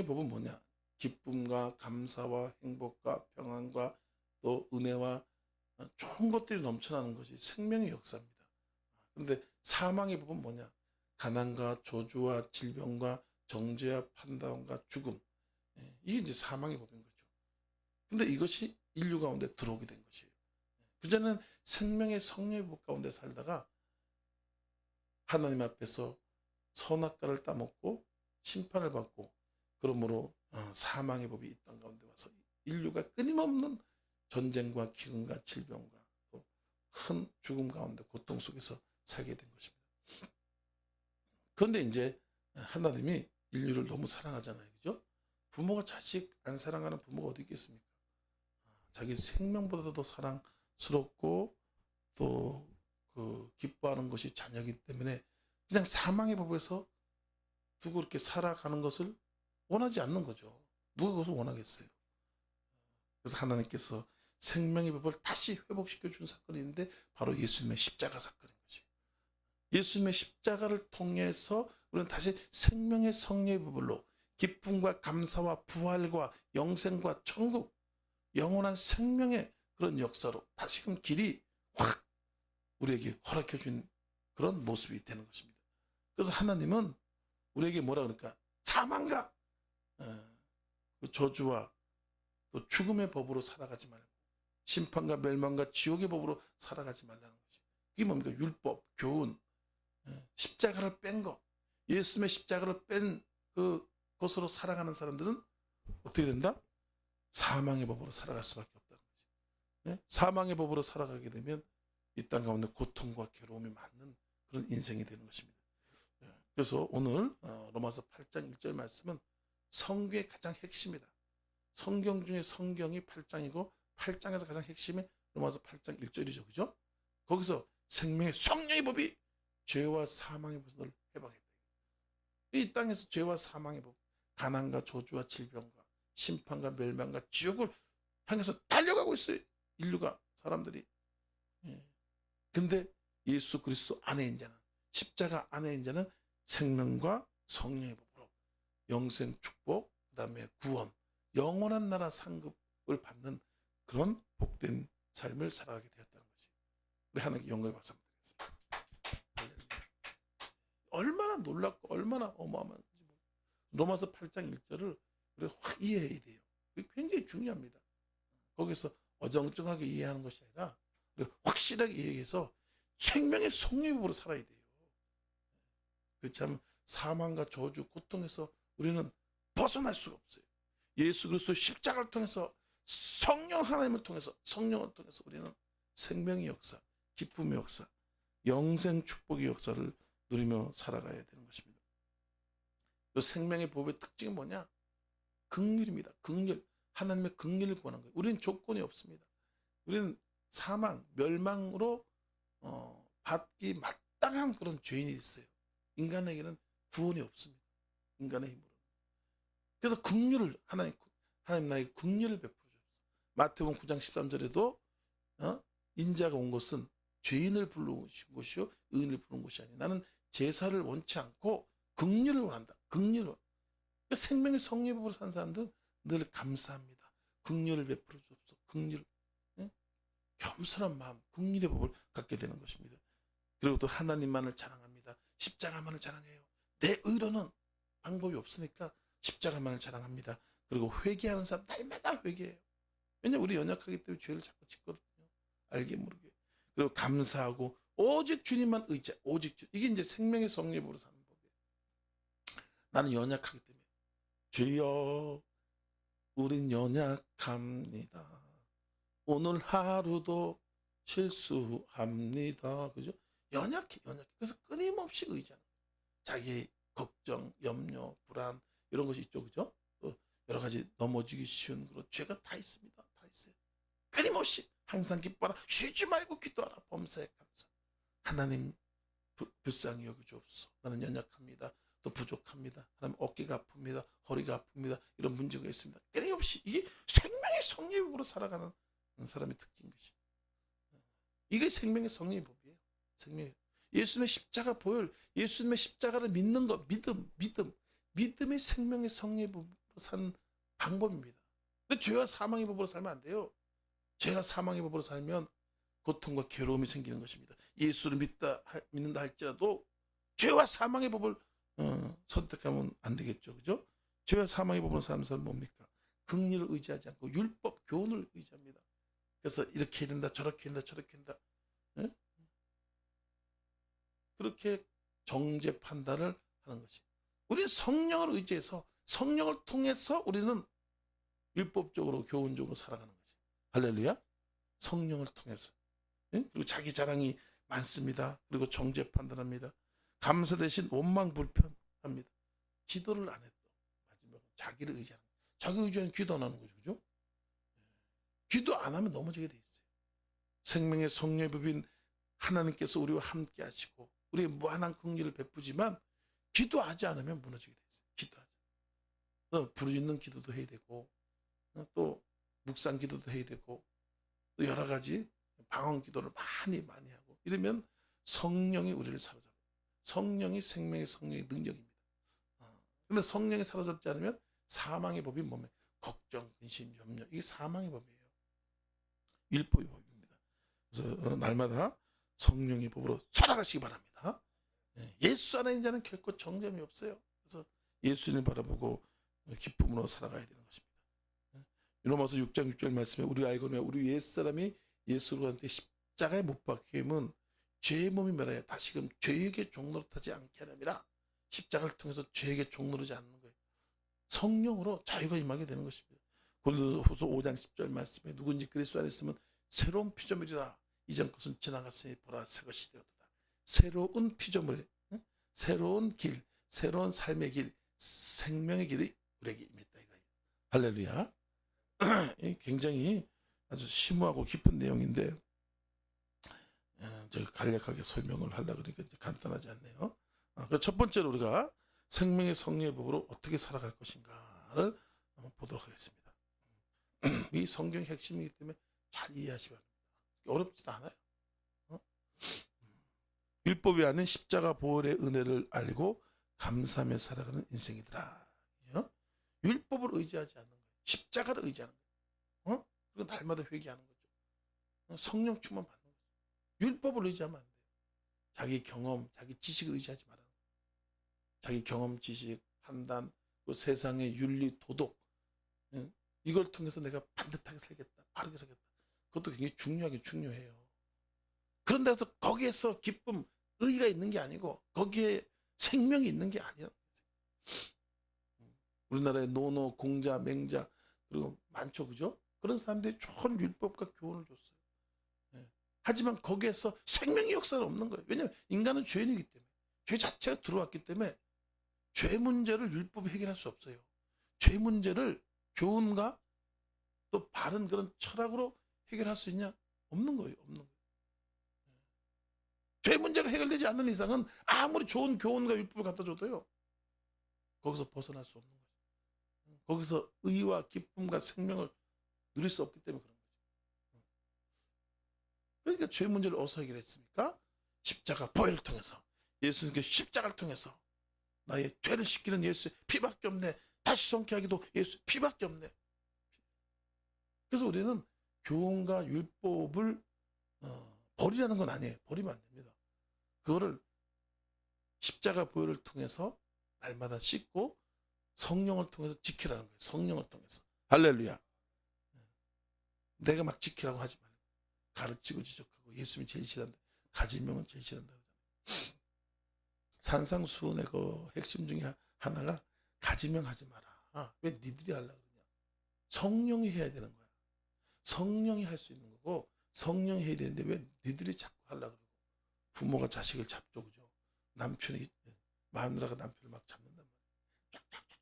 생명의 법은 뭐냐? 기쁨과 감사와 행복과 평안과 또 은혜와 좋은 것들이 넘쳐나는 것이 생명의 역사입니다. 그런데 사망의 법은 뭐냐? 가난과 저주와 질병과 정죄와 판단과 죽음. 이게 이제 사망의 법인 거죠. 근데 이것이 인류 가운데 들어오게 된 것이에요. 그전에는 생명의 성령의 법 가운데 살다가 하나님 앞에서 선악과를 따먹고 심판을 받고 그러므로 사망의 법이 이 땅 가운데 와서 인류가 끊임없는 전쟁과 기근과 질병과 또 큰 죽음 가운데 고통 속에서 살게 된 것입니다. 그런데 이제 하나님이 인류를 너무 사랑하잖아요. 그죠? 부모가 자식 안 사랑하는 부모가 어디 있겠습니까? 자기 생명보다도 더 사랑스럽고 또 기뻐하는 것이 자녀이기 때문에 그냥 사망의 법에서 두고 이렇게 살아가는 것을 원하지 않는 거죠. 누가 그것을 원하겠어요? 그래서 하나님께서 생명의 법을 다시 회복시켜 준 사건이 있는데 바로 예수님의 십자가 사건인 거지. 예수님의 십자가를 통해서 우리는 다시 생명의 성령의 법으로 기쁨과 감사와 부활과 영생과 천국, 영원한 생명의 그런 역사로 다시금 길이 확 우리에게 허락해 준 그런 모습이 되는 것입니다. 그래서 하나님은 우리에게 뭐라 그럴까? 사망과 그 저주와 또 죽음의 법으로 살아가지 말고 심판과 멸망과 지옥의 법으로 살아가지 말라는 것이. 그게 뭡니까? 율법, 교훈, 십자가를 뺀 것. 예수님의 십자가를 뺀 그것으로 살아가는 사람들은 어떻게 된다? 사망의 법으로 살아갈 수밖에 없다는 거지. 사망의 법으로 살아가게 되면 이 땅 가운데 고통과 괴로움이 많은 그런 인생이 되는 것입니다. 그래서 오늘 로마서 8장 1절 말씀은 성경의 가장 핵심이다. 성경 중에 성경이 8장이고 8장에서 가장 핵심이 로마서 8장 1절이죠. 그죠? 거기서 생명의 성령의 법이 죄와 사망의 법을 해방했다. 이 땅에서 죄와 사망의 법, 가난과 저주와 질병과 심판과 멸망과 지옥을 향해서 달려가고 있어요. 인류가, 사람들이. 근데 예수 그리스도 안에 있는 자는, 십자가 안에 있는 자는 생명과 성령의 법으로 영생 축복, 그 다음에 구원, 영원한 나라 상급을 받는 그런 복된 삶을 살아가게 되었다는 것이. 우리 하나님께 영광의 박수 한번 드리겠습니다. 얼마나 놀랍고 얼마나 어마어마한지. 로마서 8장 1절을 우리가 확 이해해야 돼요. 그게 굉장히 중요합니다. 거기서 어정쩡하게 이해하는 것이 아니라 확실하게 이해해서 생명의 성령의 법으로 살아야 돼요. 그렇지 않으면 사망과 저주, 고통에서 우리는 벗어날 수가 없어요. 예수 그리스도 십자가를 통해서 성령 하나님을 통해서 성령을 통해서 우리는 생명의 역사, 기쁨의 역사, 영생 축복의 역사를 누리며 살아가야 되는 것입니다. 이 생명의 법의 특징이 뭐냐? 긍휼입니다. 긍휼. 하나님의 긍휼을 구하는 거예요. 우리는 조건이 없습니다. 우리는 사망, 멸망으로 받기 마땅한 그런 죄인이 있어요. 인간에게는 구원이 없습니다. 인간의 힘으로. 그래서 긍휼을 하나님 나에게 긍휼을 베풀어 주옵소서. 마태복음 9장 13절에도 인자가 온 것은 죄인을 부르신 것이요 의인을 부르는 것이 아니라 나는 제사를 원치 않고 긍휼을 원한다. 긍휼을. 그러니까 생명의 성령법으로 산 사람들은 늘 감사합니다. 긍휼을 베풀어 주옵소서. 긍휼. 겸손한 마음, 긍휼의 법을 갖게 되는 것입니다. 그리고 또 하나님만을 자랑합니다. 십자가만을 자랑해요. 내 의로는 방법이 없으니까 십자가만을 자랑합니다. 그리고 회개하는 사람 날마다 회개해요. 왜냐하면 우리 연약하기 때문에 죄를 자꾸 짓거든요. 알게 모르게. 그리고 감사하고 오직 주님만 의지해. 오직 주. 이게 이제 생명의 성령으로 사는 법이에요. 나는 연약하기 때문에 주여 우린 연약합니다. 오늘 하루도 실수합니다. 그죠? 연약해. 그래서 끊임없이 의지하는 거예요. 자기의 걱정, 염려, 불안 이런 것이 있죠. 그죠? 또 여러 가지 넘어지기 쉬운 그런 죄가 다 있습니다. 다 있어요. 끊임없이 항상 기뻐하라. 쉬지 말고 기도하라. 범사에 감사. 하나님 불쌍히 여겨주옵소서. 나는 연약합니다. 또 부족합니다. 하나님 어깨가 아픕니다. 허리가 아픕니다. 이런 문제가 있습니다. 끊임없이 이게 생명의 성령으로 살아가는 사람의 특징인 것이. 이게 생명의 성령의 법이에요. 생명의. 예수님의 십자가 보혈, 예수님의 십자가를 믿는 것, 믿음이 생명의 성령의 산 방법입니다. 근데 죄와 사망의 법으로 살면 안 돼요. 죄와 사망의 법으로 살면 고통과 괴로움이 생기는 것입니다. 예수를 믿는다 할지라도 죄와 사망의 법을 선택하면 안 되겠죠. 그죠? 죄와 사망의 법으로 사는 사람은 뭡니까? 긍휼을 의지하지 않고 율법 교훈을 의지합니다. 그래서 이렇게 된다 저렇게 된다 저렇게 된다. 예? 그렇게 정죄 판단을 하는 것이. 우리는 성령을 의지해서 성령을 통해서 우리는 율법적으로 교훈적으로 살아가는 것이. 할렐루야. 성령을 통해서. 예? 그리고 자기 자랑이 많습니다. 그리고 정죄 판단합니다. 감사 대신 원망 불편합니다. 기도를 안 해도 마지막으로 자기를 의지하는 거예요. 자기 의지하는 기도 안 하는 거죠. 그죠? 기도 안 하면 넘어지게 돼 있어요. 생명의 성령의 법인 하나님께서 우리와 함께 하시고 우리의 무한한 긍휼을 베푸지만 기도하지 않으면 무너지게 돼 있어요. 기도하자. 부르짖는 기도도 해야 되고 또 묵상 기도도 해야 되고 또 여러 가지 방언 기도를 많이 하고 이러면 성령이 우리를 사로잡아요. 성령이 생명의 성령의 능력입니다. 근데 성령이 사로잡지 않으면 사망의 법이 뭐면 걱정, 근심, 염려 이게 사망의 법이에요. 율법의 법입니다. 그래서 날마다 성령의 법으로 살아가시기 바랍니다. 예수 안에 있는 자는 결코 정죄함이 없어요. 그래서 예수님을 바라보고 기쁨으로 살아가야 되는 것입니다. 로마서 6장 6절 말씀에 우리가 알거니와 우리 옛사람이 예수로 한테 십자가에 못 박힘은 죄의 몸이 멸하여 다시금 죄에게 종노릇하지 않게 하렵니다. 십자가를 통해서 죄에게 종노릇하지 않는 거예요. 성령으로 자유가 임하게 되는 것입니다. 고린도후서 5장 10절 말씀에 누군지 그리스도 안에 있으면 새로운 피조물이라 이전 것은 지나갔으니 보라 새 것이 되었다. 새로운 피조물, 새로운 길, 새로운 삶의 길, 생명의 길이 우리에게 임했다 이거예요. 할렐루야. 굉장히 아주 심오하고 깊은 내용인데 제가 간략하게 설명을 하려고 그러니까 간단하지 않네요. 첫 번째로 우리가 생명의 성령의 법으로 어떻게 살아갈 것인가를 한번 보도록 하겠습니다. 이 성경의 핵심이기 때문에 잘 이해하시기 바랍니다. 어렵지도 않아요. 율법이 아닌 십자가 보혈의 은혜를 알고 감사하며 살아가는 인생이더라. 율법을 의지하지 않는 거예요. 십자가를 의지하는 거예요. 그리고 날마다 회개하는 거죠. 성령 충만 받는 거죠. 율법을 의지하면 안 돼요. 자기 경험, 자기 지식을 의지하지 말아요. 자기 경험, 지식, 판단, 그 세상의 윤리, 도덕 이걸 통해서 내가 반듯하게 살겠다, 바르게 살겠다. 그것도 굉장히 중요해요. 그런데 해서 거기에서 기쁨, 의의가 있는 게 아니고 거기에 생명이 있는 게 아니라 우리나라에 노노, 공자, 맹자 그리고 많죠, 그죠? 그런 사람들이 좋은 율법과 교훈을 줬어요. 하지만 거기에서 생명의 역사는 없는 거예요. 왜냐하면 인간은 죄인이기 때문에 죄 자체가 들어왔기 때문에 죄 문제를 율법이 해결할 수 없어요. 죄 문제를 교훈과 또 바른 그런 철학으로 해결할 수 있냐? 없는 거예요. 없는 거예요. 죄 문제가 해결되지 않는 이상은 아무리 좋은 교훈과 율법을 갖다 줘도요. 거기서 벗어날 수 없는 거예요. 거기서 의와 기쁨과 생명을 누릴 수 없기 때문에 그런 거죠. 그러니까 죄 문제를 어디서 해결했습니까? 십자가 보혈을 통해서 예수님께 십자가를 통해서 나의 죄를 씻기는 예수의 피밖에 없네. 다시 성취하기도 예수 피밖에 없네. 그래서 우리는 교훈과 율법을 버리라는 건 아니에요. 버리면 안 됩니다. 그거를 십자가 보혈을 통해서 날마다 씻고 성령을 통해서 지키라는 거예요. 성령을 통해서. 할렐루야. 내가 막 지키라고 하지 말고 가르치고 지적하고 예수님이 제일 싫어한다. 가지명은 제일 싫어한다. 산상수훈의 그 핵심 중에 하나가 가지명 하지 마라. 왜 니들이 하려고 그러냐. 성령이 해야 되는 거야. 성령이 할 수 있는 거고 성령이 해야 되는데 왜 니들이 자꾸 하려고 그러고 부모가 자식을 잡죠. 그죠? 남편이 마누라가 남편을 막 잡는단 말이야. 쫙쫙쫙쫙.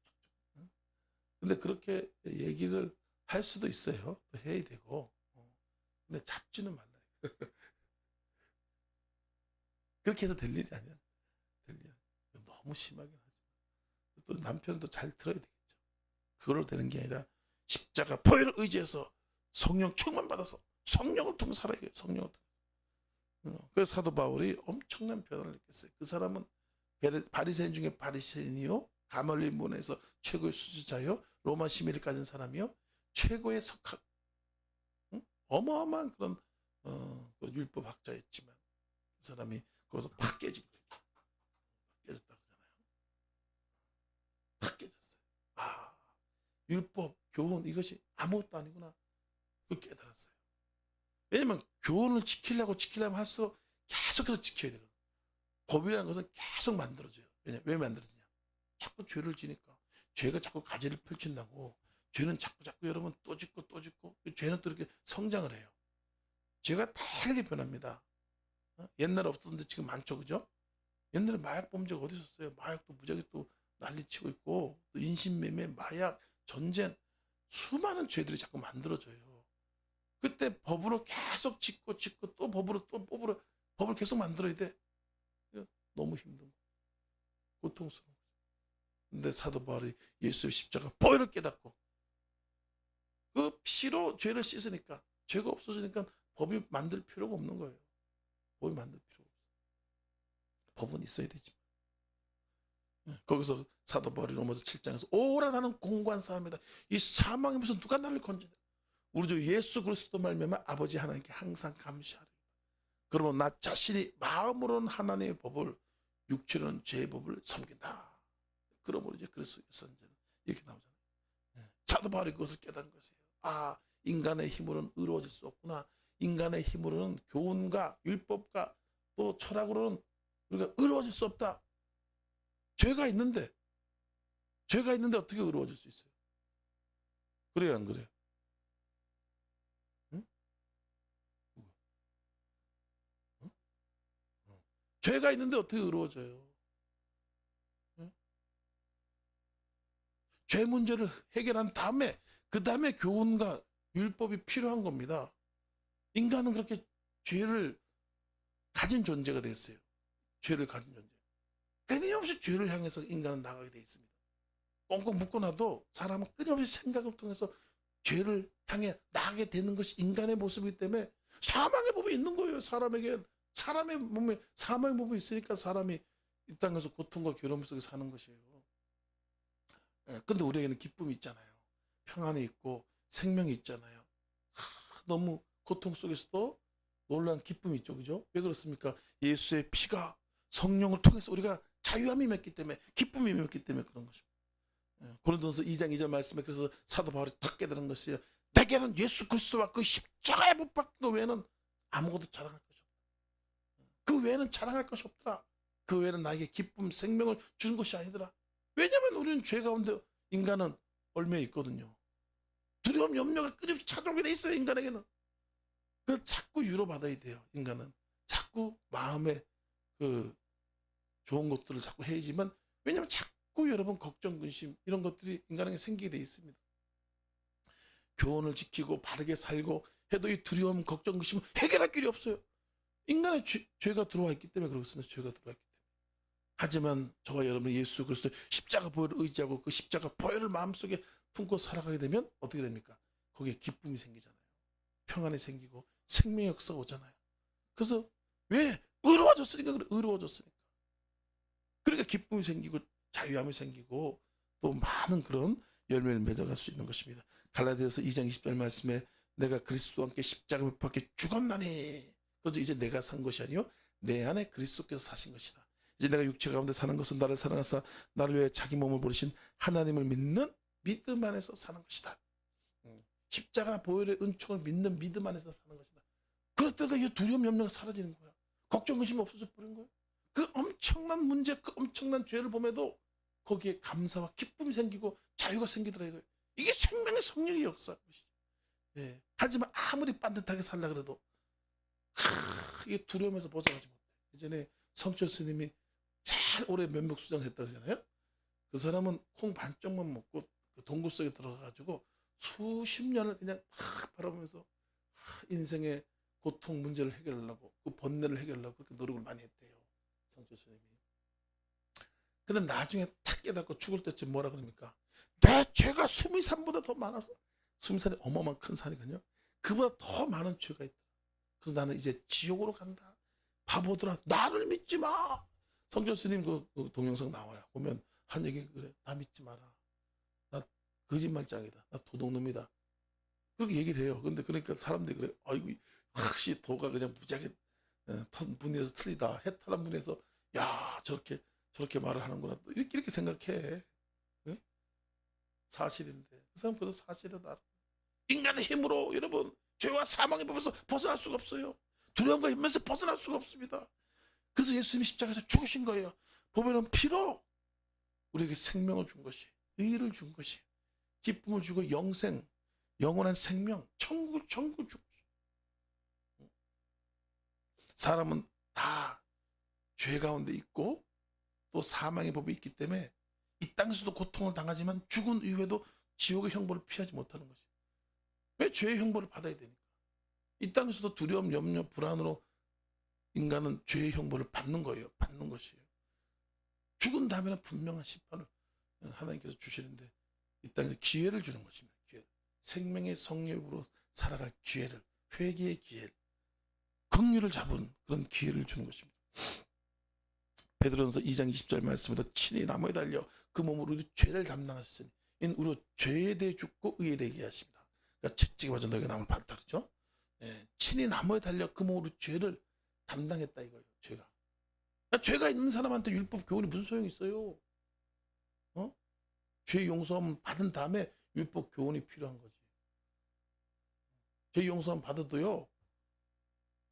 근데 그렇게 얘기를 할 수도 있어요. 또 해야 되고. 근데 잡지는 말라. 그렇게 해서 될 일이 아니야. 될 일. 너무 심하게 하지. 또 남편도 잘 들어야 되겠죠. 그걸로 되는 게 아니라 십자가 보혈을 의지해서 성령 충만 받아서 성령을 통해 살아야 해요. 성령을 통해. 그래서 사도 바울이 엄청난 변화를 느꼈어요. 그 사람은 바리새인 중에 바리새인이요 가말리엘 문에서 최고의 수지자요. 로마 시민을 가진 사람이요. 최고의 석학, 응? 어마어마한 그런 그 율법학자였지만 그 사람이 거기서 팍 깨진 거예요. 깨졌다 그러잖아요. 팍 깨졌어요. 아, 율법, 교훈 이것이 아무것도 아니구나. 그 깨달았어요. 왜냐면 교훈을 지키려면 할수록 계속해서 지켜야 되거든요. 법이라는 것은 계속 만들어져요. 왜 만들어지냐? 자꾸 죄를 지니까. 죄가 자꾸 가지를 펼친다고. 죄는 자꾸 여러분 또 짓고 또 짓고. 죄는 또 이렇게 성장을 해요. 죄가 다르게 변합니다. 옛날에 없었는데 지금 많죠, 그죠? 옛날에 마약 범죄가 어디 있었어요? 마약도 무지하게 또 난리치고 있고, 또 인신매매, 마약, 전쟁, 수많은 죄들이 자꾸 만들어져요. 그때 법으로 계속 짓고 또 법으로 법을 계속 만들어야 돼. 너무 힘든 거, 고통스러운 거. 근데 사도 바울이 예수의 십자가 보혈을 깨닫고 그 피로 죄를 씻으니까, 죄가 없어지니까 법이 만들 필요가 없는 거예요. 법이 만들 필요가 없어. 법은 있어야 되지. 거기서 사도 바울이 로마서 7장에서 오라 나는 공고한 사람이다. 이 사망에 무슨 누가 나를 건지냐. 우리 주 예수 그리스도 말미암아 아버지 하나님께 항상 감시하리. 그러면 나 자신이 마음으로는 하나님의 법을, 육체로는 죄의 법을 섬긴다. 그러므로 이제 그리스도 선제는 이렇게 나오잖아요. 사도 바울이 그것을 깨달은 것이에요. 아, 인간의 힘으로는 의로워질 수 없구나. 인간의 힘으로는 교훈과 율법과 또 철학으로는 우리가 의로워질 수 없다. 죄가 있는데 어떻게 의로워질 수 있어요? 그래요, 안 그래요? 응? 응? 죄가 있는데 어떻게 의로워져요? 응? 죄 문제를 해결한 다음에 그 다음에 교훈과 율법이 필요한 겁니다. 인간은 그렇게 죄를 가진 존재가 됐어요. 죄를 가진 존재. 끊임없이 죄를 향해서 인간은 나가게 돼 있습니다. 꽁꽁 묶어놔도 사람은 끊임없이 생각을 통해서 죄를 향해 나가게 되는 것이 인간의 모습이기 때문에 사망의 법이 있는 거예요. 사람에게. 사람의 몸에 사망의 법이 있으니까 사람이 이 땅에서 고통과 괴로움 속에 사는 것이에요. 근데 우리에게는 기쁨이 있잖아요. 평안이 있고 생명이 있잖아요. 너무 고통 속에서도 놀라운 기쁨이 있죠. 그죠? 왜 그렇습니까? 예수의 피가 성령을 통해서 우리가 자유함이 맺기 때문에, 기쁨이 맺기 때문에 그런 것입니다. 고린도전서 2장 2절 말씀에 그래서 사도 바울이 딱 깨달은 것이에요. 내게는 예수 그리스도와 그 십자가에 못 박힌 것 외에는 아무것도 자랑할 것이 없다. 그 외에는 자랑할 것이 없더라. 그 외에는 나에게 기쁨, 생명을 주는 것이 아니더라. 왜냐하면 우리는 죄 가운데 인간은 얽매여 있거든요. 두려움, 염려가 끊임없이 찾아오게 돼 있어요. 인간에게는. 그래서 자꾸 위로받아야 돼요. 인간은 자꾸 마음에 그 좋은 것들을 자꾸 해야지만, 왜냐하면 자꾸 여러분 걱정, 근심 이런 것들이 인간에게 생기게 돼 있습니다. 교훈을 지키고 바르게 살고 해도 이 두려움, 걱정, 근심은 해결할 길이 없어요. 인간의 죄가 들어와 있기 때문에 그렇습니다. 죄가 들어와 있기 때문에. 하지만 저와 여러분이 예수 그리스도 십자가 보혈을 의지하고 그 십자가 보혈을 마음속에 품고 살아가게 되면 어떻게 됩니까? 거기에 기쁨이 생기잖아요. 평안이 생기고 생명의 역사가 오잖아요. 그래서 왜? 의로워졌으니까 그래. 의로워졌으니까. 그러니까 기쁨이 생기고 자유함이 생기고 또 많은 그런 열매를 맺어갈 수 있는 것입니다. 갈라디아서 2장 20절 말씀에 내가 그리스도와 함께 십자가에 못 박혀 죽었나니, 그래서 이제 내가 산 것이 아니요 내 안에 그리스도께서 사신 것이다. 이제 내가 육체 가운데 사는 것은 나를 사랑하사 나를 위해 자기 몸을 버리신 하나님을 믿는 믿음 안에서 사는 것이다. 십자가 보혈의 은총을 믿는 믿음 안에서 사는 것이다. 그렇다가 이 두려움, 염려가 사라지는 거야. 걱정, 근심이 없어져 버린 거야. 그 엄청난 문제, 그 엄청난 죄를 보면도 거기에 감사와 기쁨이 생기고 자유가 생기더라 이거예요. 이게 생명의 성령의 역사인 것이죠. 예. 하지만 아무리 반듯하게 살라 그래도 이게 두려움에서 벗어나지 못해. 예전에 성철 스님이 제일 오래 면목수장했다 그러잖아요. 그 사람은 콩 반쪽만 먹고 그 동굴 속에 들어가가지고 수십 년을 그냥 바라보면서 인생의 고통 문제를 해결하려고, 그 번뇌를 해결하려고 그렇게 노력을 많이 했대요. 성철 스님이. 근데 나중에 탁 깨닫고 죽을 때쯤 뭐라 그럽니까? 내 죄가 수미산보다 더 많아서. 수미산이 어마어마한 큰 산이거든요. 그보다 더 많은 죄가 있다. 그래서 나는 이제 지옥으로 간다. 바보들아 나를 믿지 마. 성철 스님 그 동영상 나와요. 보면 한 얘기 그래. 나 믿지 마라. 나 거짓말장이다. 나 도둑놈이다. 그렇게 얘기를 해요. 근데 그러니까 사람들이 그래. 아이고 확실히 도가 그냥 무지하게 턴 분야에서 틀리다. 해탈한 분야에서 야 저렇게 말을 하는구나. 또 이렇게 생각해. 응? 사실인데 그 사람 그래도 사실은 알아. 인간의 힘으로 여러분 죄와 사망의 법에서 벗어날 수가 없어요. 두려움과 힘에서 벗어날 수가 없습니다. 그래서 예수님이 십자가에서 죽으신 거예요. 보면은 피로 우리에게 생명을 준 것이, 의를 준 것이, 기쁨을 주고 영생, 영원한 생명, 천국 준 것이. 사람은 다 죄 가운데 있고 또 사망의 법이 있기 때문에 이 땅에서도 고통을 당하지만 죽은 이후에도 지옥의 형벌을 피하지 못하는 거지. 왜 죄의 형벌을 받아야 되니까? 이 땅에서도 두려움, 염려, 불안으로 인간은 죄의 형벌을 받는 거예요. 받는 것이에요. 죽은 다음에는 분명한 심판을 하나님께서 주시는데 이 땅에서 기회를 주는 것입니다. 기회. 생명의 성령으로 살아갈 기회를, 회개의 기회를, 긍휼을 잡은 그런 기회를 주는 것입니다. 베드로전서 2장 20절 말씀에도 친히 나무에 달려 그 몸으로 우리 죄를 담당하셨으니 이는 우리가 죄에 대해 죽고 의에 대해 하십니다. 그러니까 채찍에 맞아 너희가 나무를 받다 그러죠. 친히 나무에 달려 그 몸으로 죄를 담당했다 이거예요. 죄가. 그러니까 죄가 있는 사람한테 율법 교훈이 무슨 소용이 있어요? 죄 용서함 받은 다음에 율법 교훈이 필요한 거지. 죄 용서함 받아도요.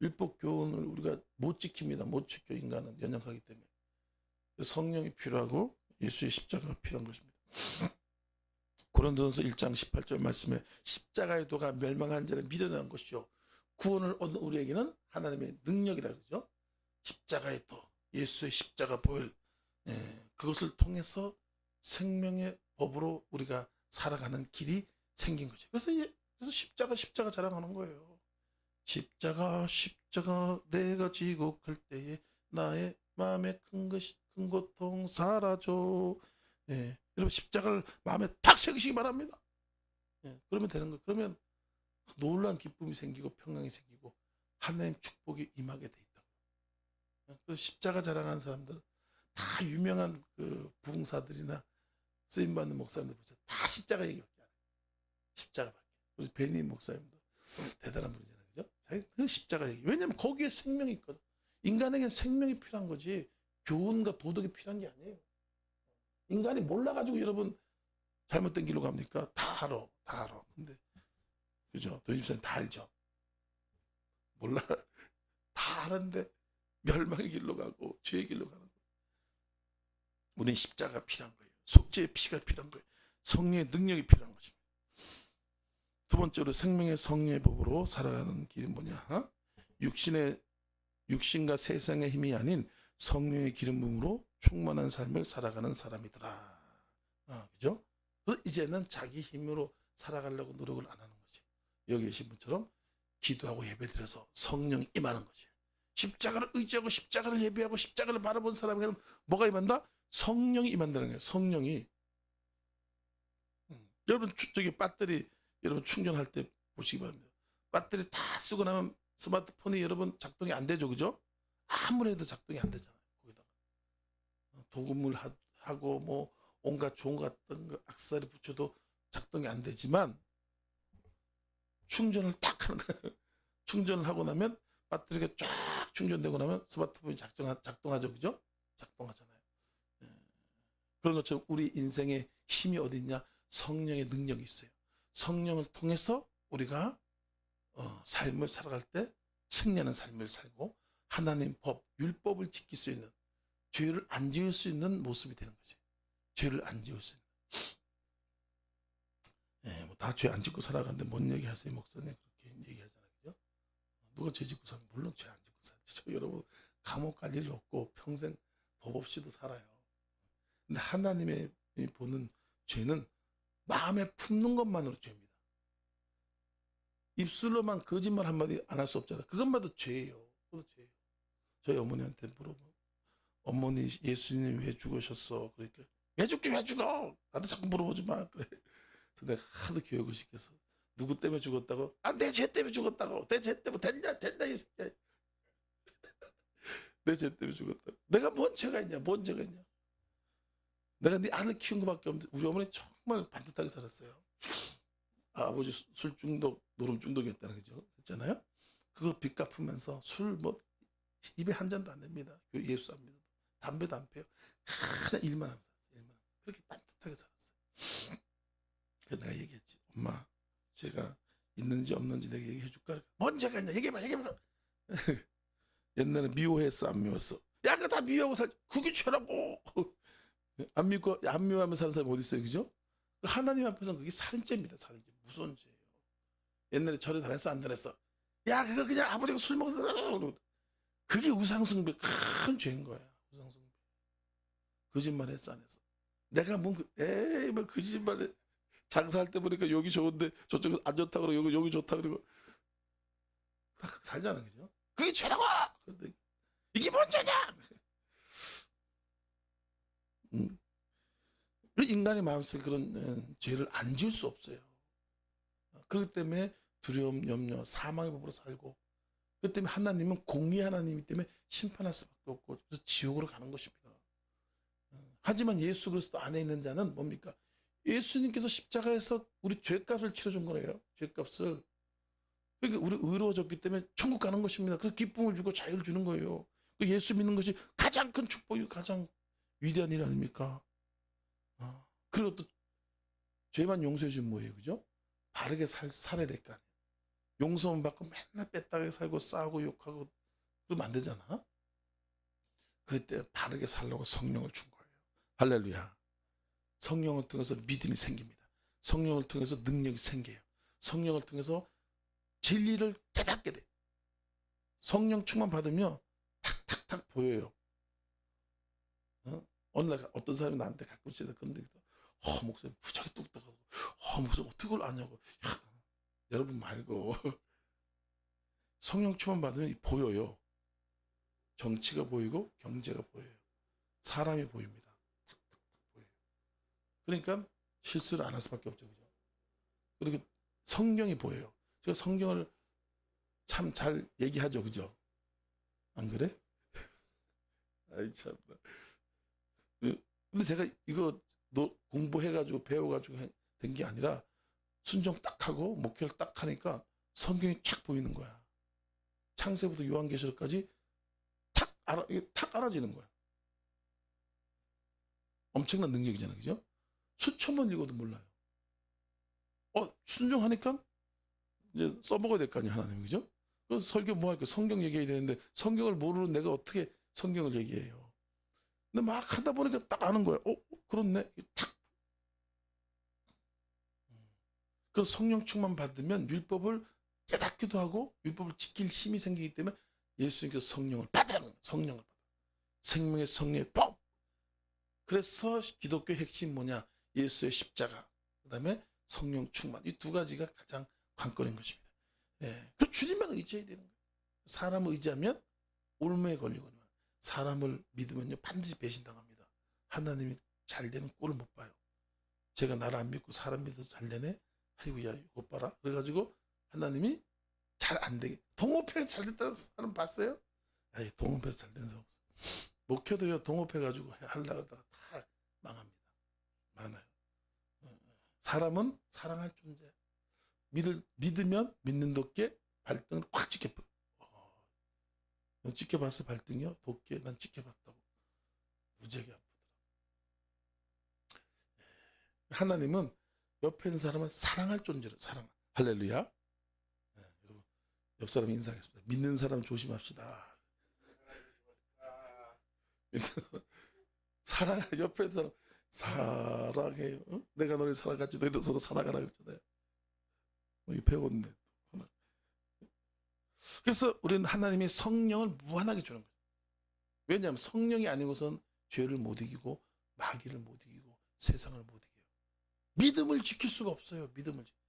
율법 교훈을 우리가 못 지킵니다. 못 지켜 인간은 연약하기 때문에. 성령이 필요하고 예수의 십자가가 필요한 것입니다. 고린도전서 1장 18절 말씀에 십자가의 도가 멸망한 자를 미련한 것이요 구원을 얻은 우리에게는 하나님의 능력이라 그러죠. 십자가의 도, 예수의 십자가 보혈, 그것을 통해서 생명의 법으로 우리가 살아가는 길이 생긴 거죠. 그래서 십자가 자랑하는 거예요. 십자가 내가 지고 갈 때에 나의 마음에 큰 고통 사라져. 여러분 십자가를 마음에 탁 새기시기 바랍니다. 그러면 되는 거예요. 그러면 놀라운 기쁨이 생기고 평강이 생기고 하나님 축복이 임하게 돼 있다고. 그래서 십자가 자랑하는 사람들 다 유명한 그 부흥사들이나 쓰임받는 목사님들 보세요. 다 십자가 얘기밖에 안 해요. 십자가밖에. 그래서 베니 목사님도 대단한 분이잖아요. 그죠? 그 십자가 얘기. 왜냐하면 거기에 생명이 있거든. 인간에게는 생명이 필요한 거지 교훈과 도덕이 필요한 게 아니에요. 인간이 몰라가지고 여러분 잘못된 길로 갑니까? 다 알아. 근데 그죠? 도입사님 다 알죠? 몰라. 다 아는데 멸망의 길로 가고 죄의 길로 가는 거예요. 우리는 십자가가 필요한 거예요. 속죄의 피가 필요한 거예요. 성령의 능력이 필요한 것입니다. 두 번째로 생명의 성령의 법으로 살아가는 길이 뭐냐? 육신과 세상의 힘이 아닌 성령의 기름 부음으로 충만한 삶을 살아가는 사람이더라. 그죠? 그래서 이제는 자기 힘으로 살아가려고 노력을 안 하는 거지. 여기 계신 분처럼 기도하고 예배드려서 성령 임하는 거지. 십자가를 의지하고 십자가를 예배하고 십자가를 바라본 사람에게는 뭐가 임한다? 성령이 임한다는 거예요. 성령이. 여러분 저기 배터리 여러분 충전할 때 보시기 바랍니다. 배터리 다 쓰고 나면 스마트폰이 여러분 작동이 안 되죠, 그죠? 아무리 해도 작동이 안 되잖아요. 거기다가 도금을 하고 뭐 온갖 좋은 것 같은 거 악세사리 붙여도 작동이 안 되지만 충전을 딱 하는 거예요. 충전을 하고 나면 배터리가 쫙 충전되고 나면 스마트폰이 작동하죠, 그죠? 작동하잖아요. 그런 것처럼 우리 인생의 힘이 어디 있냐? 성령의 능력이 있어요. 성령을 통해서 우리가 삶을 살아갈 때 승리하는 삶을 살고 하나님 법, 율법을 지킬 수 있는 죄를 안 지을 수 있는 모습이 되는 거지. 죄를 안 지을 수 있는. 뭐 다 죄 안 짓고 살아가는데 뭔 얘기하세요, 목사님? 그렇게 얘기하잖아요, 그죠? 누가 죄 짓고 살면 물론 죄 안 짓고 살죠. 여러분 감옥 갈 일 없고 평생 법 없이도 살아요. 근데 하나님의 보는 죄는 마음에 품는 것만으로 죄입니다. 입술로만 거짓말 한마디 안 할 수 없잖아요. 그것만도 죄예요. 그것도 죄예요. 저희 어머니한테 물어보. 어머니 예수님 왜 죽으셨어? 그러니까 왜 죽어? 나한테 자꾸 물어보지 마. 그래. 그래서 내가 하도 교육을 시켜서 누구 때문에 죽었다고? 내 죄 때문에 죽었다고. 내 죄 때문에 된다 이 새끼야. 내 죄 때문에 죽었다고. 내가 뭔 죄가 있냐? 내가 네 아들 키운 것밖에 없는데. 우리 어머니 정말 반듯하게 살았어요. 아버지 술 중독, 노름 중독이었다는 거죠. 했잖아요. 그거 빚 갚으면서 술 뭐 입에 한 잔도 안 냅니다. 예수 안 믿어도. 담배도 안 피워요. 그냥 일만 하면서 살았어요. 일만. 그렇게 반듯하게 살았어요. 그래서 내가 얘기했지. 엄마, 제가 있는지 없는지 내가 얘기해 줄까? 뭔 죄가 있냐? 얘기해봐, 얘기해봐. 옛날에 미워했어, 안 미웠어? 야, 그거 다 미워하고 살. 그게 죄라고. 안 믿고 안 미워하면 사는 사람이 어디 있어요, 그죠? 하나님 앞에서는 그게 살인죄입니다, 살인죄. 무서운 죄예요. 옛날에 절에 다녔어, 안 다녔어? 야, 그거 그냥 아버지가 술 먹었어. 그게 우상숭배 큰 죄인 거야. 우상숭배. 거짓말 했어, 안 했어? 내가 에이, 뭐 거짓말해. 장사할 때 보니까 여기 좋은데 저쪽은 안 좋다 그러고 여기 좋다 그러고 다 그렇게 살잖아, 그죠? 그게 죄라고. 근데 이게 뭔 죄냐? 음. 인간의 마음속에 그런 죄를 안 지을 수 없어요. 그렇기 때문에 두려움, 염려, 사망의 법으로 살고, 그렇기 때문에 하나님은 공의 하나님이기 때문에 심판할 수밖에 없고, 그래서 지옥으로 가는 것입니다. 하지만 예수 그리스도 안에 있는 자는 뭡니까? 예수님께서 십자가에서 우리 죄값을 치러준 거예요. 죄값을. 그러니까 우리 의로워졌기 때문에 천국 가는 것입니다. 그래서 기쁨을 주고 자유를 주는 거예요. 예수 믿는 것이 가장 큰 축복이고 가장 위대한 일 아닙니까? 그리고 또 죄만 용서해 주면 뭐예요, 그죠? 바르게 살아야 될 거 아니에요. 용서만 받고 맨날 뺐다가 살고 싸우고 욕하고 그러면 안 되잖아. 그때 바르게 살려고 성령을 준 거예요. 할렐루야. 성령을 통해서 믿음이 생깁니다. 성령을 통해서 능력이 생겨요. 성령을 통해서 진리를 깨닫게 돼요. 성령 충만 받으면 탁탁탁 보여요. 어느 날 어떤 사람이 나한테 가끔씩 그런데 목사님 부작이 똑똑하고 목사님 어떻게 그걸 아냐고. 야, 여러분 말고 성령 충만 받으면 보여요. 정치가 보이고 경제가 보여요. 사람이 보입니다. 보여요. 그러니까 실수를 안 할 수밖에 없죠, 그죠? 그리고 성경이 보여요. 제가 성경을 참 잘 얘기하죠, 그죠? 안 그래? 아이 참나. 근데 제가 이거 공부해가지고 배워가지고 된 게 아니라 순종 딱 하고 목회를 딱 하니까 성경이 쫙 보이는 거야. 창세부터 요한계시록까지 탁 알아지는 거야. 엄청난 능력이잖아, 그죠? 수천 번 읽어도 몰라요. 순종하니까 이제 써먹어야 될 거 아니야, 하나님, 그죠? 그래서 설교 뭐 할까? 성경 얘기해야 되는데 성경을 모르는 내가 어떻게 성경을 얘기해요? 근데 막 하다 보니까 딱 아는 거야. 그렇네. 탁. 그래서 성령 충만 받으면 율법을 깨닫기도 하고 율법을 지킬 힘이 생기기 때문에 예수님께서 성령을 받으라는 거예요. 성령을 받아. 생명의 성령의 법. 그래서 기독교 핵심 뭐냐? 예수의 십자가. 그다음에 성령 충만. 이 두 가지가 가장 관건인 것입니다. 예. 그 주님만 의지해야 되는 거예요. 사람을 의지하면 올무에 걸리거든요. 사람을 믿으면요 반드시 배신당합니다. 하나님이 잘 되는 꼴을 못 봐요. 제가 나를 안 믿고 사람 믿어서 잘 되네. 아이고야 이거 봐라. 그래가지고 하나님이 잘 안 되게. 동업해서 잘 됐다는 사람 봤어요? 아니 동업해서 잘 되는 사람 없어요. 목회도요 동업해가지고 하려고 하다가 다 망합니다. 많아요. 사람은 사랑할 존재. 믿으면 믿는 덕에 발등을 꽉 찍혀버려. 너 찍혀봤어 발등이요? 도끼에 난 찍혀봤다고. 무지하게 아프더라. 하나님은 옆에 있는 사람을 사랑할 존재로 사랑. 할렐루야. 네, 여러분 옆 사람 인사하겠습니다. 믿는 사람 조심합시다. 사랑 옆에 있는 사람 사랑해요. 응? 내가 너를 사랑하지 너희도 서로 사랑하라 그랬잖아요. 이 배웠는데. 그래서 우리는 하나님이 성령을 무한하게 주는 거예요. 왜냐하면 성령이 아니고선 죄를 못 이기고 마귀를 못 이기고 세상을 못 이겨요. 믿음을 지킬 수가 없어요.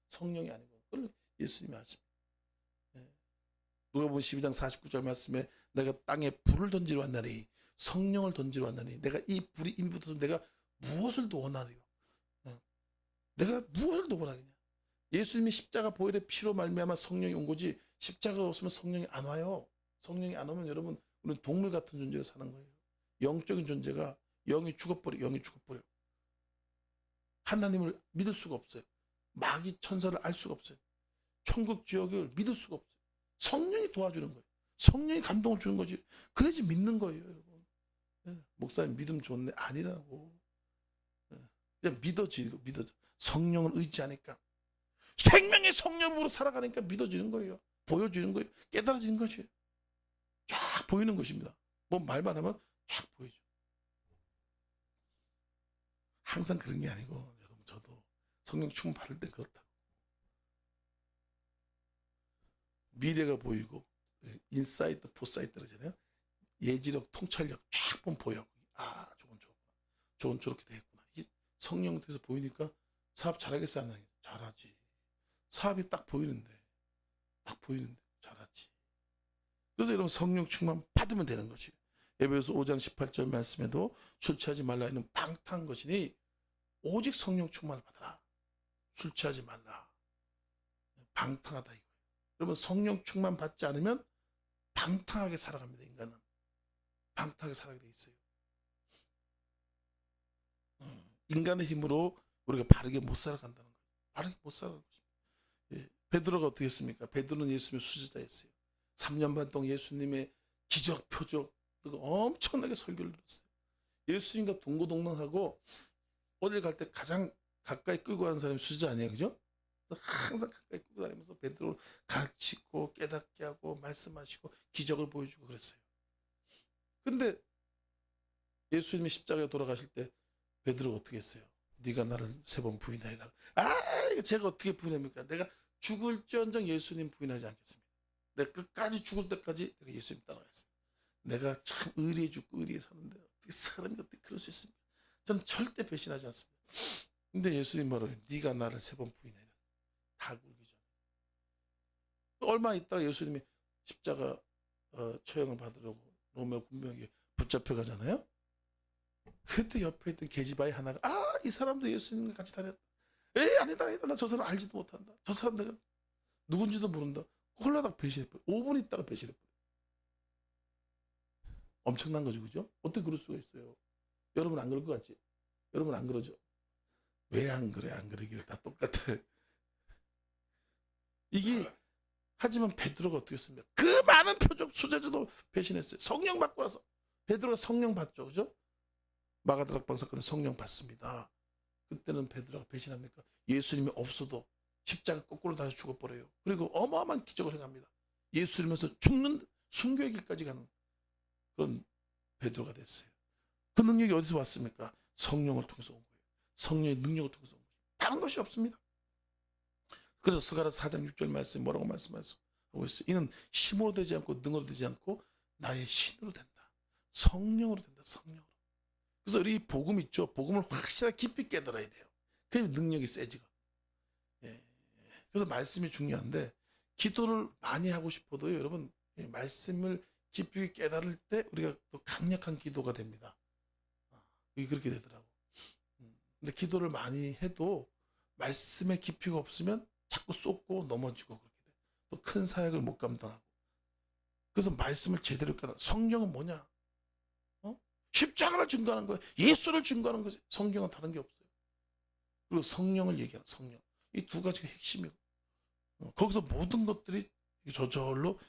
성령이 아니고. 그건 예수님이 하십니다. 누가복음 12장 49절 말씀에 내가 땅에 불을 던지러 왔나니 성령을 던지러 왔나니 내가 이 불이 임이 붙어서 내가 무엇을 더 원하리요? 내가 무엇을 더 원하느냐? 예수님이 십자가 보혈의 피로 말미암아 성령이 온 거지 십자가가 없으면 성령이 안 와요. 성령이 안 오면 여러분 우리는 동물 같은 존재가 사는 거예요. 영적인 존재가 영이 죽어버려. 하나님을 믿을 수가 없어요. 마귀 천사를 알 수가 없어요. 천국 지옥을 믿을 수가 없어요. 성령이 도와주는 거예요. 성령이 감동을 주는 거지. 그래야지 믿는 거예요, 여러분. 목사님 믿음 좋네. 아니라고. 그냥 믿어져. 성령을 의지하니까. 생명의 성령으로 살아가니까 믿어지는 거예요. 보여지는 거예요. 깨달아지는 것이에요. 쫙 보이는 것입니다. 뭐 말만 하면 쫙 보이죠. 항상 그런 게 아니고, 여러분, 저도 성령 충만 받을 때 그렇다고. 미래가 보이고, 인사이트, 포사이트 그러잖아요. 예지력, 통찰력 쫙 보면 보여. 아, 저건 저렇게 되겠구나. 이게 성령 통해서 보이니까 사업 잘하겠어, 안 하겠어? 잘하지. 사업이 딱 보이는데 잘하지. 그래서 여러분 성령 충만 받으면 되는 것이에요. 에베소서 5장 18절 말씀에도 술 취하지 말라 이는 방탕한 것이니 오직 성령 충만을 받아라. 술 취하지 말라. 방탕하다 이거예요. 여러분 성령 충만 받지 않으면 방탕하게 살아갑니다. 인간은 방탕하게 살아가게 돼 있어요. 인간의 힘으로 우리가 바르게 못 살아간다는 거예요. 바르게 못 살아가는 거죠. 예. 베드로가 어떻게 했습니까? 베드로는 예수님의 수제자였어요. 3년 반 동안 예수님의 기적, 표적 엄청나게 설교를 들었어요. 예수님과 동고동락하고 어딜 갈 때 가장 가까이 끌고 가는 사람이 수제자 아니에요, 그죠? 그래서 항상 가까이 끌고 다니면서 베드로를 가르치고 깨닫게 하고 말씀하시고 기적을 보여주고 그랬어요. 근데 예수님이 십자가에 돌아가실 때 베드로가 어떻게 했어요? 네가 나를 3번 부인하리라. 아, 제가 어떻게 부인합니까? 내가 죽을지언정 예수님 부인하지 않겠습니다. 내가 끝까지 죽을 때까지 내가 예수님 따라가겠습니다. 내가 참 의리해 죽고 의리해 사는데 어떻게 사람이 어떻게 그럴 수 있습니까? 저는 절대 배신하지 않습니다. 근데 예수님 말을 네가 나를 3번 부인해라. 다 굴기 전에. 얼마 있다가 예수님이 십자가 처형을 받으려고 로마 군병에게 붙잡혀 가잖아요. 그때 옆에 있던 계집아이 하나가 이 사람도 예수님과 같이 다녔다. 아니다. 나 저 사람 알지도 못한다. 저 사람 내가 누군지도 모른다. 홀라닥 배신해버려. 5분 있다가 배신해버려. 엄청난 거죠, 그죠? 어떻게 그럴 수가 있어요? 여러분 안 그럴 것 같지? 여러분 안 그러죠? 왜 안 그래? 안 그러기를 다 똑같아. 이게 하지만 베드로가 어떻게 했습니까? 그 많은 표적 수제자도 배신했어요. 성령 받고 나서 베드로가 성령 받죠, 그죠? 마가다락 사건에 성령 받습니다. 그때는 베드로가 배신합니까? 예수님이 없어도 십자가 거꾸로 다시 죽어버려요. 그리고 어마어마한 기적을 행합니다. 예수님에서 죽는 순교의 길까지 가는 그런 베드로가 됐어요. 그 능력이 어디서 왔습니까? 성령을 통해서 온 거예요. 성령의 능력을 통해서 온 거예요. 다른 것이 없습니다. 그래서 스가랴서 4장 6절 말씀 뭐라고 말씀하고 있어요? 이는 힘으로 되지 않고 능으로 되지 않고 나의 신으로 된다. 성령으로 된다. 성령으로. 그래서 우리 복음 있죠. 복음을 확실하게 깊이 깨달아야 돼요. 그러면 능력이 세지거든. 예. 그래서 말씀이 중요한데 기도를 많이 하고 싶어도 여러분 말씀을 깊이 깨달을 때 우리가 또 강력한 기도가 됩니다. 이게 그렇게 되더라고. 근데 기도를 많이 해도 말씀에 깊이가 없으면 자꾸 쏟고 넘어지고 그렇게 돼. 또 큰 사역을 못 감당하고. 그래서 말씀을 제대로 깨달아. 성령은 뭐냐? 십자가를 증거하는 거예요. 예수를 증거하는 거예요. 성경은 다른 게 없어요. 그리고 성령을 얘기하는 성령. 이 두 가지가 핵심이고. 거기서 모든 것들이 저절로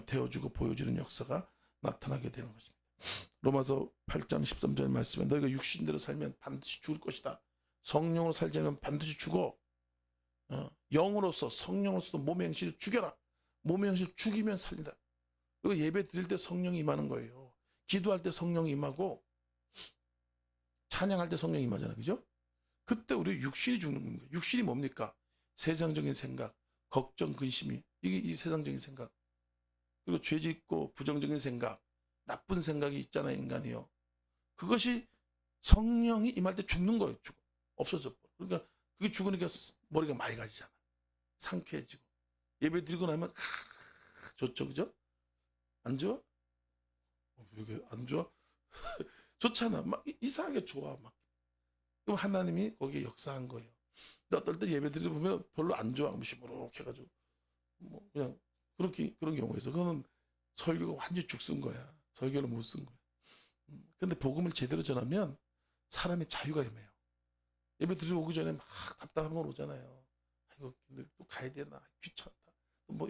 되어주고 보여지는 역사가 나타나게 되는 것입니다. 로마서 8장 13절 말씀에 너희가 육신대로 살면 반드시 죽을 것이다. 성령으로 살지 않으면 반드시 죽어. 영으로서 성령으로서 몸의 행실을 죽여라. 몸의 행실을 죽이면 살린다. 그리고 예배 드릴 때 성령이 임하는 거예요. 기도할 때 성령이 임하고 찬양할 때 성령이 임하잖아요. 그죠? 그때 우리 육신이 죽는 겁니다. 육신이 뭡니까? 세상적인 생각, 걱정, 근심이 이게 이 세상적인 생각. 그리고 죄짓고 부정적인 생각, 나쁜 생각이 있잖아요. 인간이요. 그것이 성령이 임할 때 죽는 거예요. 죽어. 없어져. 그러니까 그게 죽으니까 머리가 맑아지잖아. 상쾌해지고. 예배 드리고 나면 좋죠. 그죠? 안 좋아? 이게 안 좋아? 좋잖아. 막 이상하게 좋아. 막. 그럼 하나님이 거기에 역사한 거예요. 근데 어떨 때 예배 드리고 보면 별로 안 좋아. 시무룩 해가지고. 뭐 그냥 그런 경우가 있어. 그거는 설교가 완전히 죽쓴 거야. 설교를 못 쓴 거야. 근데 복음을 제대로 전하면 사람이 자유가 임해요. 예배 드리러 오기 전에 막 답답한 건 오잖아요. 아이고 근데 또 가야 되나 귀찮다. 뭐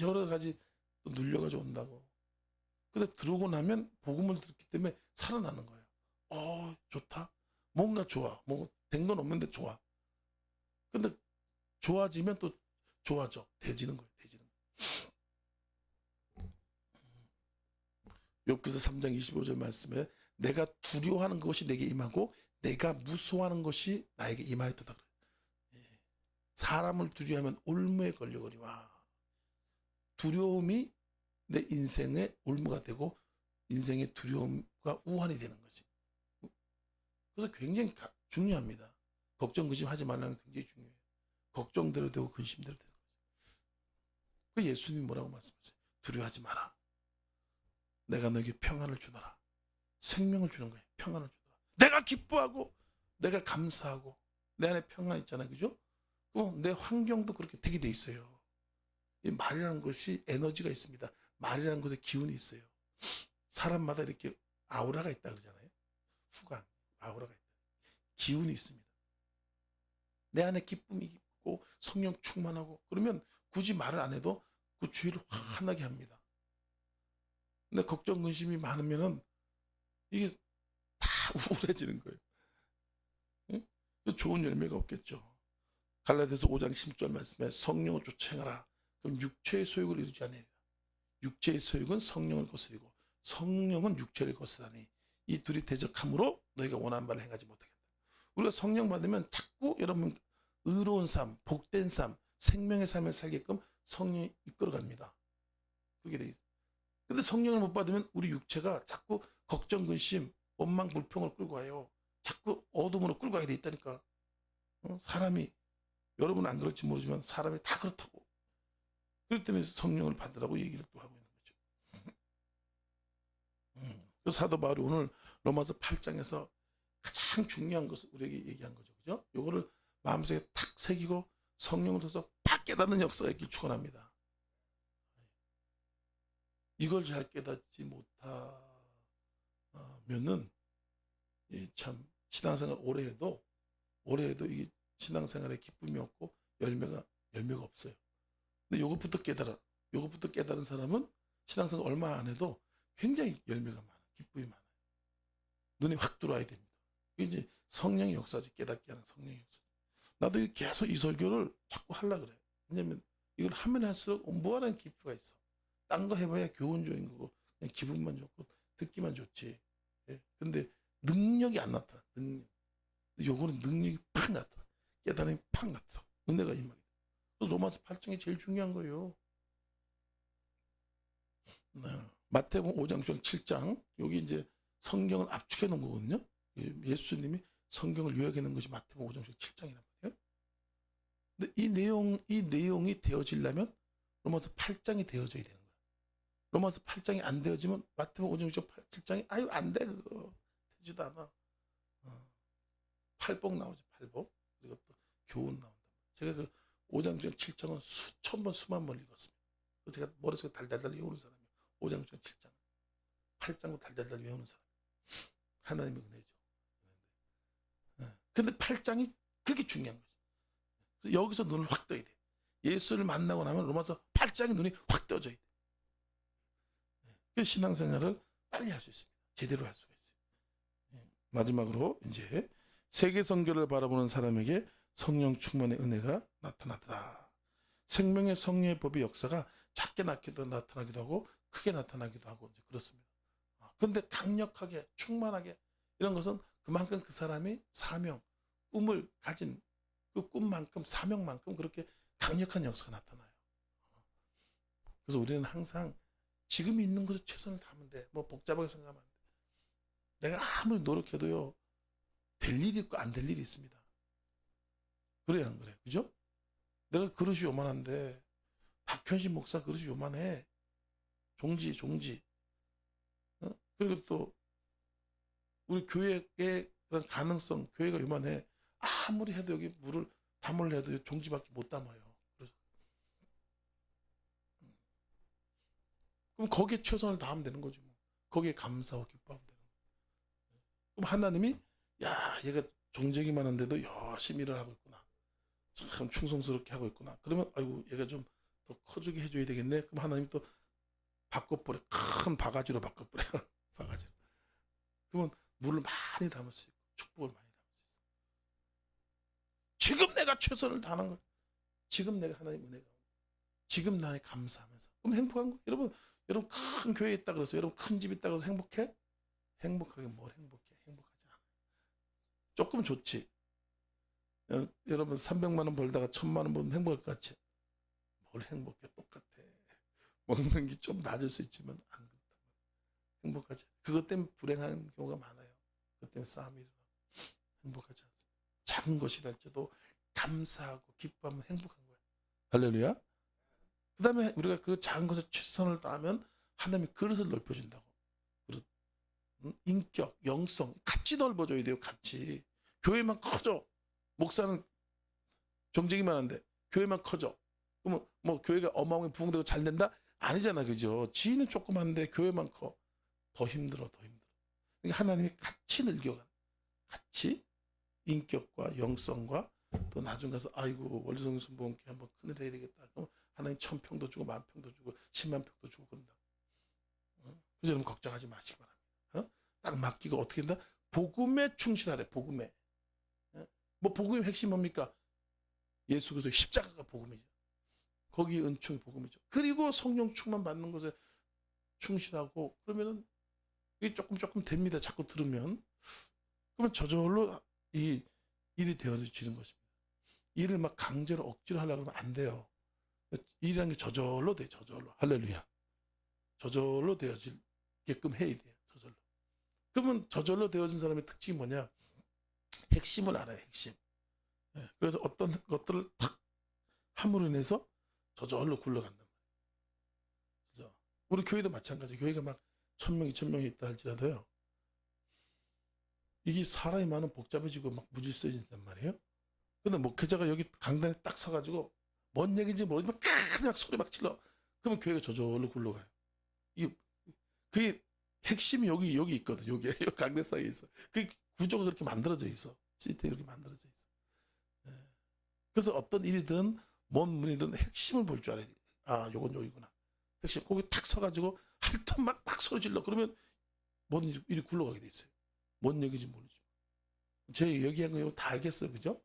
여러 가지 또 눌려가지고 온다고. 근데 들어오고 나면 복음을 듣기 때문에 살아나는 거예요. 좋다. 뭔가 좋아. 뭐 된 건 없는데 좋아. 근데 좋아지면 또 좋아져. 돼지는 거예요. 돼지는. 욥기서 3장 25절 말씀에 내가 두려워하는 것이 내게 임하고 내가 무서워하는 것이 나에게 임하였도다. 사람을 두려워하면 올무에 걸려거니와. 두려움이 내 인생의 올무가 되고 인생의 두려움과 우환이 되는 거지. 그래서 굉장히 중요합니다. 걱정 근심하지 말라는 게 굉장히 중요해요. 걱정대로 되고 근심대로 되는 거죠. 그 예수님이 뭐라고 말씀하세요? 두려워하지 마라. 내가 너에게 평안을 주노라. 생명을 주는 거예요. 평안을 주노라. 내가 기뻐하고 내가 감사하고 내 안에 평안 있잖아요. 그죠? 내 환경도 그렇게 되게 돼 있어요. 이 말이라는 것이 에너지가 있습니다. 말이라는 것에 기운이 있어요. 사람마다 이렇게 아우라가 있다 그러잖아요. 후광, 아우라가 있다. 기운이 있습니다. 내 안에 기쁨이 있고 성령 충만하고 그러면 굳이 말을 안 해도 그 주위를 환하게 합니다. 근데 걱정 근심이 많으면은 이게 다 우울해지는 거예요. 응? 좋은 열매가 없겠죠. 갈라디아서 5장 10절 말씀에 성령을 쫓아 행하라. 그럼 육체의 소욕을 이루지 않으리라. 육체의 소욕은 성령을 거스리고 성령은 육체를 거스라니 이 둘이 대적함으로 너희가 원하는 바를 행하지 못하겠다. 우리가 성령 받으면 자꾸 여러분 의로운 삶, 복된 삶, 생명의 삶을 살게끔 성령이 이끌어갑니다. 그게 돼 있어요. 근데 성령을 못 받으면 우리 육체가 자꾸 걱정, 근심, 원망, 불평을 끌고 가요. 자꾸 어둠으로 끌고 가게 돼 있다니까. 사람이 여러분은 안 그럴지 모르지만 사람이 다 그렇다고. 그렇기 때문에 성령을 받으라고 얘기를 또 하고 있는 거죠. 그 사도 바울이 오늘 로마서 8장에서 가장 중요한 것을 우리에게 얘기한 거죠. 그죠? 요거를 마음속에 탁 새기고 성령을 통해서 팍 깨닫는 역사가 있길 축원합니다. 이걸 잘 깨닫지 못하면은 참 신앙생활 오래 해도 이게 신앙생활에 기쁨이 없고 열매가 없어요. 근데 요것부터 깨달은 사람은 신앙생활 얼마 안 해도 굉장히 열매가 많아, 기쁨이 많아요. 눈이 확 들어와야 됩니다. 이게 이제 성령의 역사지, 깨닫게 하는 성령의 역사. 나도 계속 이 설교를 자꾸 하려고 그래. 왜냐면 이걸 하면 할수록 무한한 기쁨가 있어. 딴 거 해봐야 교훈적인 거고 그냥 기분만 좋고 듣기만 좋지. 근데 능력이 안 나타나. 능력. 요거는 능력이 팍 나타나. 깨달음이 팍 나타나. 은혜가 임하게. 로마서 8장이 제일 중요한 거예요. 마태복음 5장 7장 여기 이제 성경을 압축해 놓은 거거든요. 예수님이 성경을 요약해 놓은 것이 마태복음 5장 7장이란 말이에요. 근데 이 내용이 되어지려면 로마서 8장이 되어져야 되는 거예요. 로마서 8장이 안 되어지면 마태복음 5장 7장이 안 돼 그거 되지도 않아. 팔복 나오죠. 팔복. 그리고 또 교훈 나온다. 제가 그 5장 7장은 수천 번 수만 번 읽었습니다. 그래서 제가 머릿속에 달달달 외우는 사람이에요. 5장 7장 8장도 달달달 외우는 사람. 하나님의 은혜죠. 근데 8장이 그렇게 중요한 거죠. 그래서 여기서 눈을 확 떠야 돼. 예수를 만나고 나면 로마서 8장의 눈이 확 떠져야 돼. 그 신앙생활을 빨리 할 수 있습니다. 제대로 할 수가 있어요. 마지막으로 이제 세계 선교를 바라보는 사람에게 성령 충만의 은혜가 나타나더라. 생명의 성령의 법의 역사가 작게 나타나기도 하고 크게 나타나기도 하고 이제 그렇습니다. 근데 강력하게 충만하게 이런 것은 그만큼 그 사람이 사명, 꿈을 가진 그 꿈만큼 사명만큼 그렇게 강력한 역사가 나타나요. 그래서 우리는 항상 지금 있는 것에 최선을 다하면 돼. 뭐 복잡하게 생각하면 안 돼. 내가 아무리 노력해도요. 될 일이 있고 안 될 일이 있습니다. 그래야 안 그래? 그죠? 내가 그릇이 요만한데 박현신 목사 그릇이 요만해. 종지. 그리고 또 우리 교회의 그런 가능성, 교회가 요만해. 아무리 해도 여기 물을 담으려 해도 종지밖에 못 담아요. 그래서 그럼 거기에 최선을 다하면 되는 거지 뭐. 거기에 감사하고 기뻐하면 되는 거예요. 그럼 하나님이 야 얘가 정적이 많은데도 열심히 일을 하고 있구나. 참 충성스럽게 하고 있구나. 그러면 아이고 얘가 좀 더 커지게 해줘야 되겠네. 그럼 하나님 또 바꿔버려. 큰 바가지로 바꿔버려. 바가지로. 그러면 물을 많이 담을 수 있고 축복을 많이 담을 수 있어. 지금 내가 최선을 다하는 거. 지금 내가 하나님 은혜가 오고 지금 나에 감사하면서. 그럼 행복한 거. 여러분 큰 교회 있다 그래서 여러분 큰 집 있다 그래서 행복해? 행복하게 뭘 행복해? 행복하지 않아. 조금 좋지. 여러분 300만 원 벌다가 1000만 원 벌면 행복할 것 같지? 뭘 행복해? 똑같아. 먹는 게 좀 낮을 수 있지만 안 그렇다. 행복하지. 그것 때문에 불행한 경우가 많아요. 그것 때문에 싸움이 일어나고 행복하지 않습니다. 작은 것이랄지도 감사하고 기뻐하면 행복한 거야. 할렐루야. 그 다음에 우리가 그 작은 것에 최선을 다하면 하나님이 그릇을 넓혀준다고. 그릇, 인격, 영성 같이 넓어줘야 돼요. 같이. 교회만 커져. 목사는 정직이만 한데 교회만 커져. 그러면 뭐 교회가 어마어마하게 부흥되고 잘 된다? 아니잖아. 그죠? 지인은 조그만데 교회만 커. 더 힘들어. 그러니까 하나님이 같이 늙어가는. 같이 인격과 영성과 또 나중 가서 아이고 원리성수보험회 한번 큰일 해야 되겠다. 그럼 하나님 1000평도 주고 10,000평도 주고 100,000평도 주고 그런다. 그래서 여러분 걱정하지 마시기 바랍니다. 딱 맡기고 어떻게 된다? 복음에 충실하래. 복음에. 뭐 복음의 핵심 뭡니까? 예수 그리스도의 십자가가 복음이죠. 거기 은총이 복음이죠. 그리고 성령 충만 받는 것에 충실하고 그러면은 이게 조금 됩니다. 자꾸 들으면. 그러면 저절로 이 일이 되어지는 것입니다. 일을 막 강제로 억지로 하려고 하면 안 돼요. 일이라는 게 저절로 돼. 저절로. 할렐루야. 저절로 되어지게끔 해야 돼요. 저절로. 그러면 저절로 되어진 사람의 특징이 뭐냐? 핵심을 알아요. 핵심. 그래서 어떤 것들을 탁 함으로 인해서 저절로 굴러간단 말이에요. 우리 교회도 마찬가지예요. 교회가 막 1000명, 2000명이 있다 할지라도요. 이게 사람이 많으면 복잡해지고 막 무질서해진단 말이에요. 근데 목회자가 여기 강단에 딱 서가지고 뭔 얘기인지 모르지만 그냥 소리 막 질러. 그러면 교회가 저절로 굴러가요. 그게 핵심이 여기 있거든. 여기 강대 사이에 있어. 그 구조가 그렇게 만들어져 있어. 시스템이 그렇게 만들어져 있어. 그래서 어떤 일이든 뭔 문이든 핵심을 볼 줄 알아야 돼. 아, 요건 여기구나. 핵심. 거기 탁 서가지고 핥던 막 소리 질러. 그러면 뭔 일이 굴러가게 돼 있어요. 뭔 얘기인지 모르죠. 제 얘기한 거 다 알겠어요. 그죠?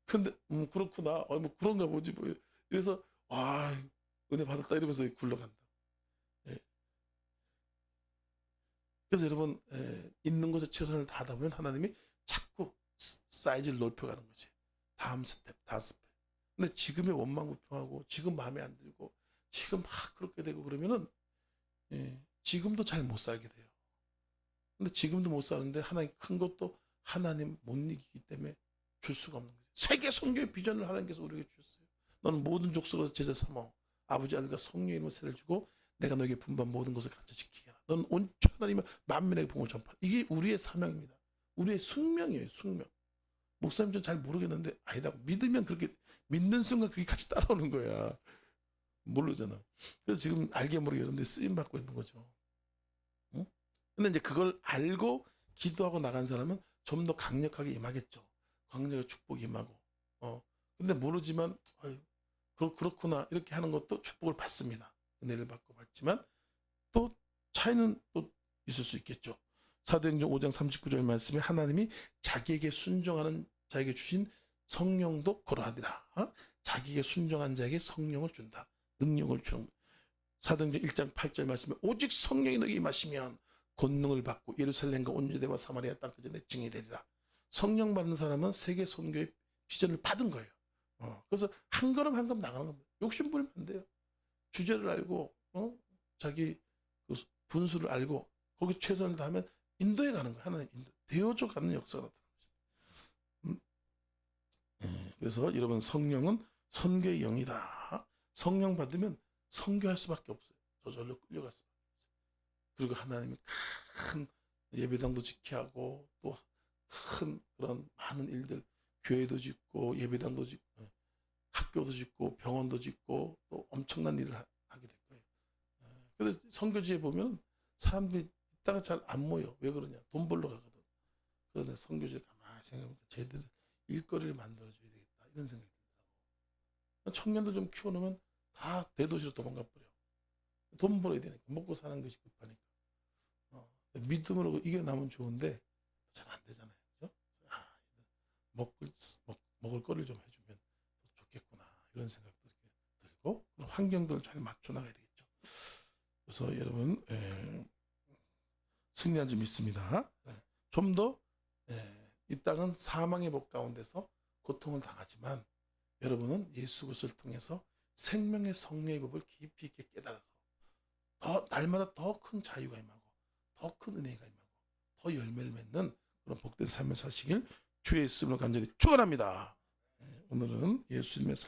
근데 그렇구나. 뭐 그런가 보지 뭐. 그래서 와 은혜 받았다 이러면서 굴러간다. 예. 그래서 여러분 있는 곳에 최선을 다하다 보면 하나님이 자꾸 사이즈를 넓혀가는 거지. 다음 스텝. 근데 지금의 원망불평하고 지금 마음에 안 들고 지금 막 그렇게 되고 그러면은 지금도 잘 못 살게 돼요. 근데 지금도 못 사는데 하나님 큰 것도 하나님 못 이기기 때문에 줄 수가 없는 거예요. 세계 선교의 비전을 하나님께서 우리에게 주셨어요. 너는 모든 족속으로 제자 삼아 아버지 아들과 성령의 이름으로 세를 주고 내가 너에게 분반 모든 것을 가르쳐 지키게 하라. 너는 온전 하나님의 만민에게 복음을 전파하라. 이게 우리의 사명입니다. 우리의 숙명이에요. 숙명. 목사님 좀 잘 모르겠는데 아니라고. 믿으면 그렇게 믿는 순간 그게 같이 따라오는 거야. 모르잖아. 그래서 지금 알게 모르게 여러분들이 쓰임 받고 있는 거죠. 응? 근데 이제 그걸 알고 기도하고 나간 사람은 좀 더 강력하게 임하겠죠. 강력하게 축복이 임하고. 근데 모르지만 아유, 그렇구나 이렇게 하는 것도 축복을 받습니다. 은혜를 받고 받지만 또 차이는 또 있을 수 있겠죠. 사도행전 5장 39절 말씀에 하나님이 자기에게 순종하는 자에게 주신 성령도 그러하니라. 자기에게 순종한 자에게 성령을 준다. 능력을 주는. 사도행전 1장 8절 말씀에 오직 성령이 너에게 임하시면 권능을 받고 예루살렘과 온 유대와 사마리아 땅까지 내 증인이 되리라. 성령 받은 사람은 세계 선교의 비전을 받은 거예요. 그래서 한 걸음 한 걸음 나가는 겁니다. 욕심 부리면 안 돼요. 주제를 알고 자기 그 분수를 알고 거기 최선을 다하면 인도에 가는 거예요. 하나님 인도 되어져 가는 역사가 나타나는 것입니다. 그래서 여러분 성령은 선교의 영이다. 성령 받으면 선교할 수밖에 없어요. 저절로 끌려갈 수밖에 없어요. 그리고 하나님이 큰 예배당도 지켜야 하고 또 큰 그런 많은 일들 교회도 짓고 예배당도 짓고 학교도 짓고 병원도 짓고 또 엄청난 일을 하게 될 거예요. 그래서 선교지에 보면 사람들이 있다가 잘 안 모여. 왜 그러냐? 돈 벌러 가거든. 그래서 선교지에 가만히 생각해보니까 쟤들 일거리를 만들어줘야 되겠다 이런 생각이 들더라고. 청년들 좀 키워놓으면 다 대도시로 도망가 버려. 돈 벌어야 되니까 먹고 사는 것이 급하니까. 믿음으로 이겨나면 좋은데 잘 안 되잖아요. 그죠? 먹을 거리를 좀 해주면 좋겠구나 이런 생각도 들고 그런 환경들을 잘 맞춰 나가야 되겠죠. 그래서 여러분 승리한 줄 믿습니다. 좀 더 이 땅은 사망의 법 가운데서 고통을 당하지만 여러분은 예수 그리스도를 통해서 생명의 성령의 법을 깊이 있게 깨달아서 더 날마다 더 큰 자유가 임하고 더 큰 은혜가 임하고 더 열매를 맺는 그런 복된 삶을 사시길 주의 예수 이름으로 간절히 축원합니다. 오늘은 예수님의 살